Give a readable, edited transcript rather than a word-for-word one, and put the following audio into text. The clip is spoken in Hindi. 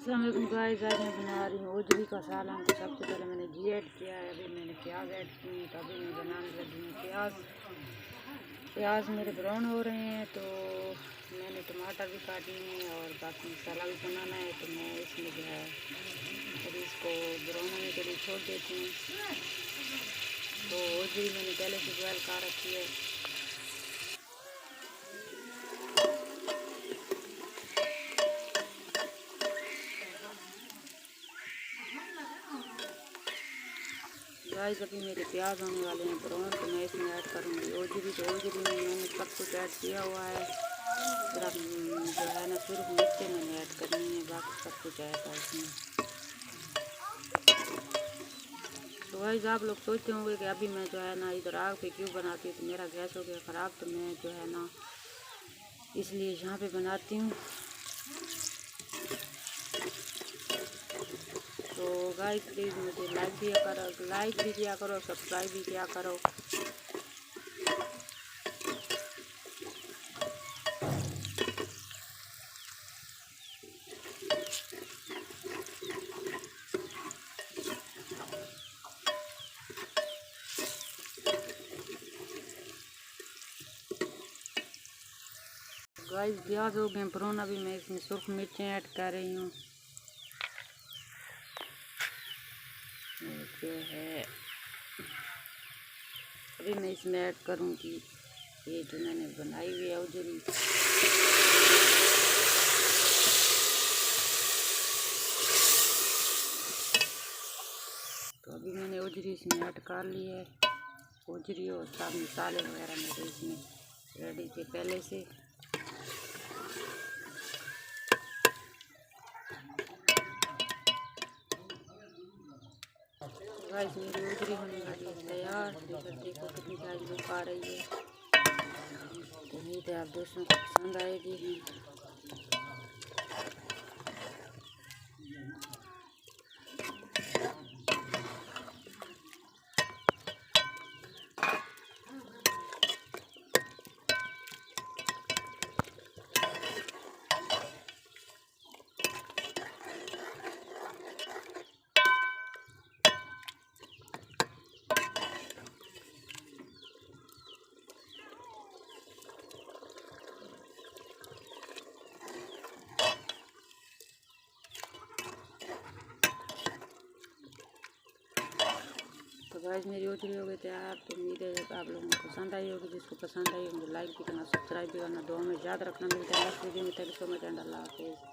अस्सलाम वालेकुम गाइस, आज मैं बना रही हूँ ओजरी का सालन। तो सबसे पहले मैंने घी ऐड किया है, अभी मैंने प्याज ऐड की है। तो अभी मैं बनाने लगी हूँ प्याज मेरे ब्राउन हो रहे हैं। तो मैंने टमाटर भी काटने हैं और बाकी मसाला भी बनाना है। तो मैं इसमें जो है अभी इसको ब्राउन होने के लिए छोड़ देती हूँ। तो ओजरी मैंने पहले से बॉयल कर रखी है। गाइस अभी मेरे प्याज होने वाले हैं ब्राउन। तो मैं इसमें ऐड करूँगी ओजरी। तो ओजरी में मैंने सब कुछ ऐड किया हुआ है। सिर्फ जो है ना सिर्फ मिर्चें मैंने ऐड करनी है, बाकी सब कुछ ऐड है इसमें। तो गाइस आप लोग सोचते होंगे कि अभी मैं जो है ना इधर आग पे क्यों बनाती हूँ। तो मेरा गैस हो गया ख़राब, तो मैं जो है ना इसलिए यहाँ पे बनाती हूँ। तो गाइस प्लीज़ मुझे लाइक भी किया करो, सब्सक्राइब भी किया करो। गाइस प्याज हो गए ब्राउन, अभी मैं इसमें सुर्ख मिर्चें ऐड कर रही हूँ। जो है अभी मैं इसमें ऐड करूँगी ये जो मैंने बनाई हुई है ओजरी। तो अभी मैंने ओजरी इसमें ऐड कर ली है। ओजरी और सब मसाले वगैरह मेरे इसमें रेडी थे पहले से। गाइस मेरी ओजरी होने वाली है तैयार। देखो कितनी प्यारी लुक आ रही है। तो उम्मीद है आप दोस्तों को पसंद आएगी। तो गाइस मेरी ओजरी हो गई तैयार। तो उम्मीद है आप लोगों को पसंद आई होगी। जिसको पसंद आई मुझे लाइक भी करना, सब्सक्राइब भी करना। दुआ में याद रखना। मिलता है नेक्स्ट वीडियो में। Thank you so much and अल्लाह हाफिज़।